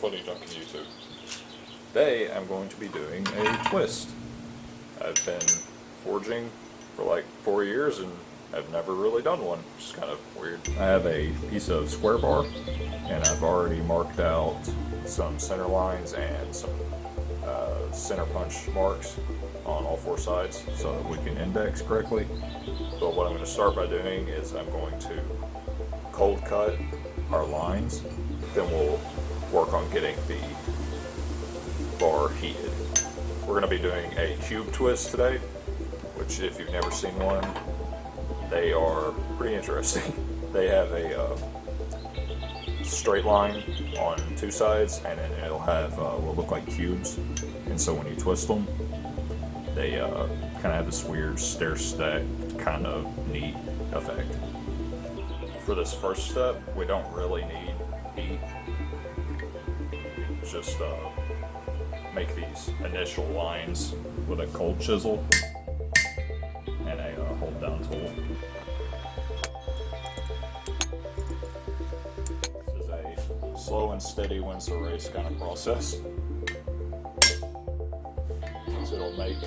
footage on YouTube. Today I'm going to be doing a twist. I've been forging for like 4 years and I've never really done one, which is kind of weird. I have a piece of square bar and I've already marked out some center lines and some center punch marks on all 4 sides so that we can index correctly. But what I'm going to start by doing is I'm going to cold cut our lines, then we'll work on getting the bar heated. We're going to be doing a cube twist today, which if you've never seen one, they are pretty interesting. They have a straight line on 2 sides and then it'll have what look like cubes, and so when you twist them they kind of have this weird stair stack kind of neat effect. For this first step we don't really need heat, just make these initial lines with a cold chisel and a hold down tool. This is a slow and steady wins the race kind of process. So it'll make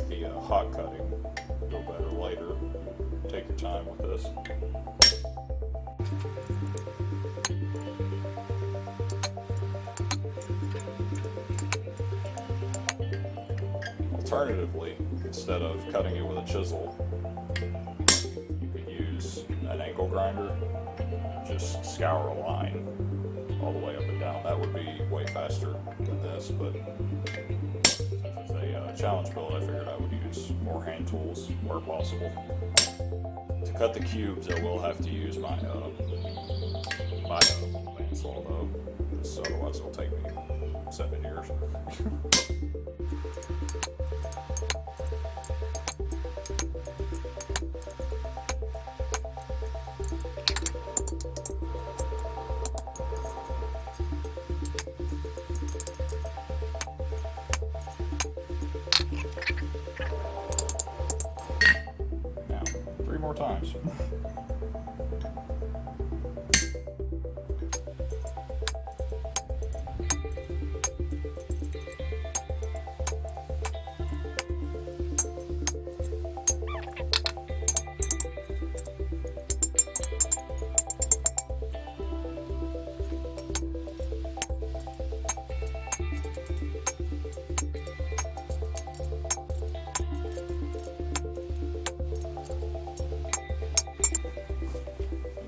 the hot cutting go better later. Take your time with this. Alternatively, instead of cutting it with a chisel, you could use an angle grinder. Just scour a line all the way up and down. That would be way faster than this, but since it's a challenge build, I figured I would use more hand tools where possible. To cut the cubes, I will have to use my bandsaw though, because otherwise it'll take me 7 years. Now, 3 more times.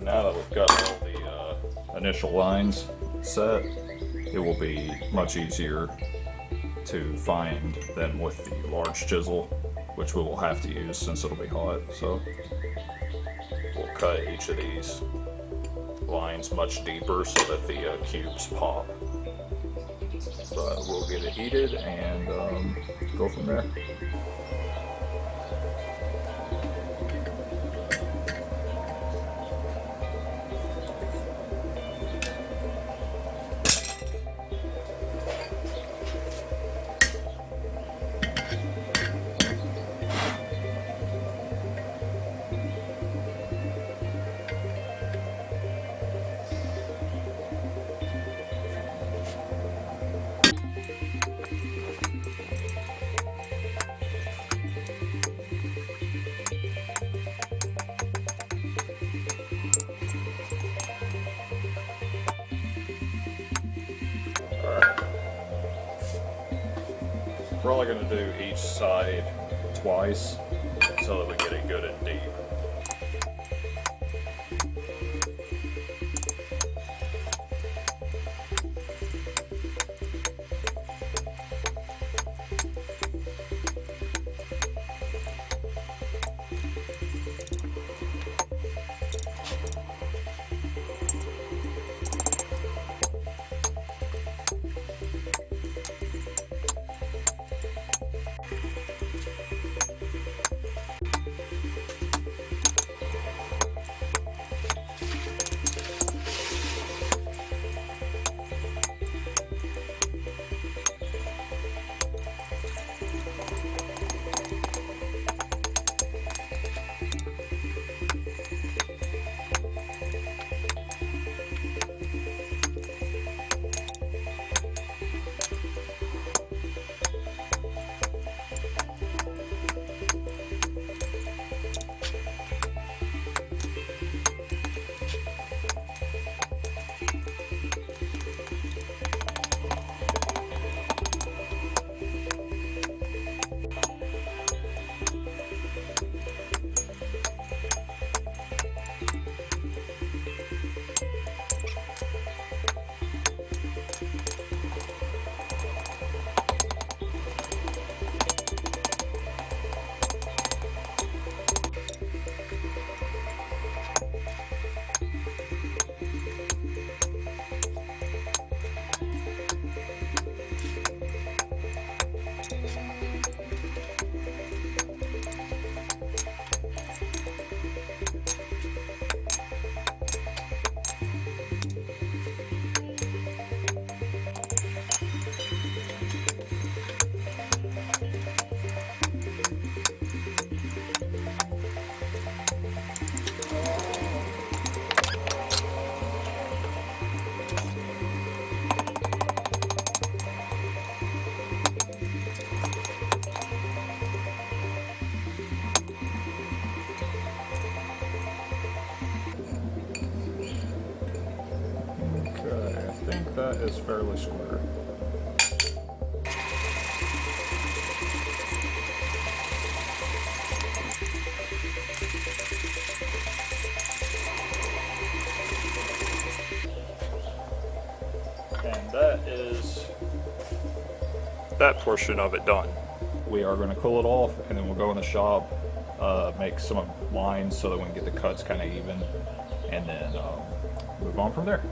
Now that we've got all the initial lines set, it will be much easier to find than with the large chisel, which we will have to use since it'll be hot. So we'll cut each of these lines much deeper so that the cubes pop. But we'll get it heated and go from there. We're only going to do each side twice so that we get it good and deep. is fairly square. And that is that portion of it done. We are going to cool it off, and then we'll go in the shop, make some lines so that we can get the cuts kind of even, and then move on from there.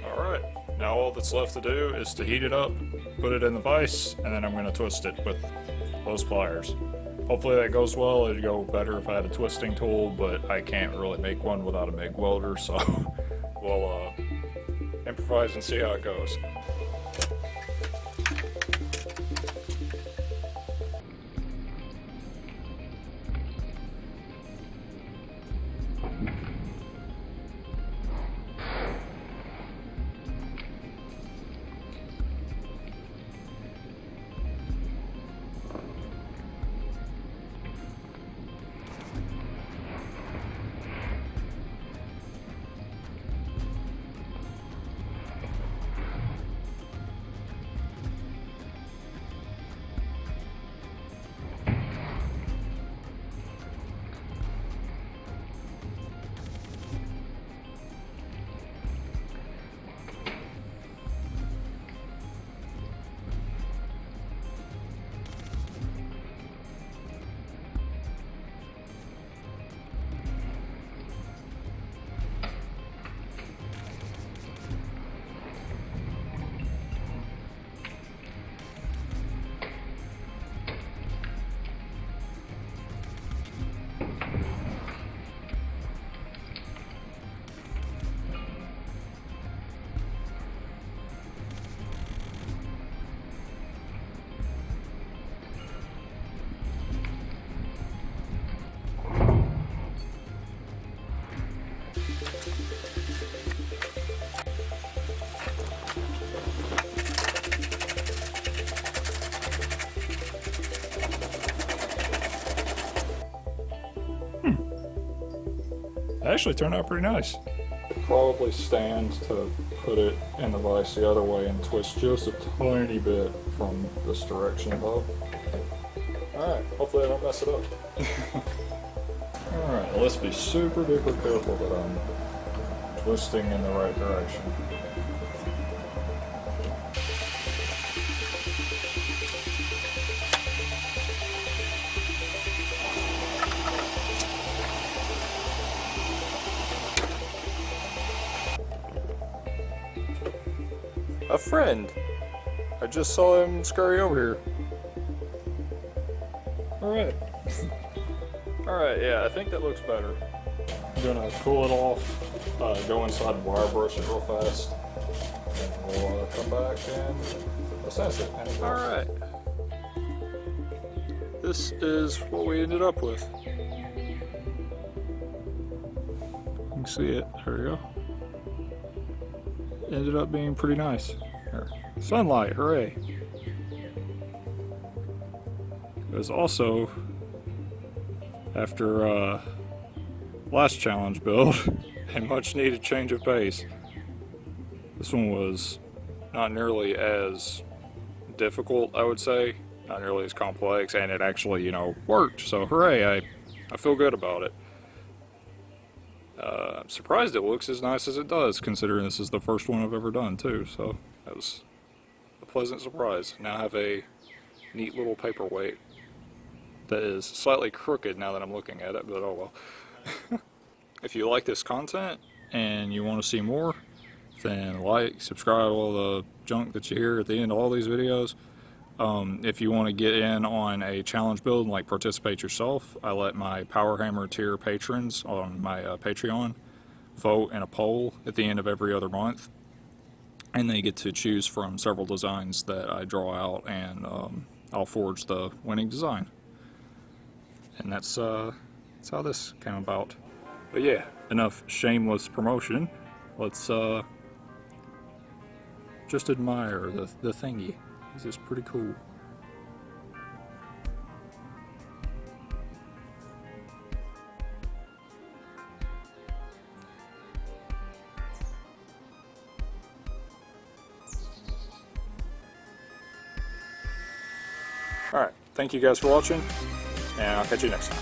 Alright, now all that's left to do is to heat it up, put it in the vise, and then I'm going to twist it with those pliers. Hopefully that goes well. It'd go better if I had a twisting tool, but I can't really make one without a MIG welder, so we'll improvise and see how it goes. It actually turned out pretty nice. Probably stands to put it in the vise the other way and twist just a tiny bit from this direction above. Alright, hopefully I don't mess it up. Alright, let's be super duper careful that I'm twisting in the right direction. A friend. I just saw him scurry over here. Alright. Alright, yeah, I think that looks better. I'm gonna cool it off, go inside and wire brush it real fast, and we'll come back and assess it. Alright. This is what we ended up with. You can see it. There we go. Ended up being pretty nice. Here. Sunlight, hooray! It was also, after last challenge build, a much needed change of pace. This one was not nearly as difficult, I would say, not nearly as complex, and it actually, you know, worked, so hooray, I feel good about it. I'm surprised it looks as nice as it does, considering this is the first one I've ever done, too, so that was a pleasant surprise. Now I have a neat little paperweight that is slightly crooked now that I'm looking at it, but oh well. If you like this content and you want to see more, then like, subscribe, all the junk that you hear at the end of all these videos. If you want to get in on a challenge build and like participate yourself, I let my Power Hammer tier patrons on my Patreon vote in a poll at the end of every other month, and they get to choose from several designs that I draw out, and I'll forge the winning design. And that's how this came about. But yeah, enough shameless promotion. Let's just admire the thingy. This is pretty cool. Alright, thank you guys for watching, and I'll catch you next time.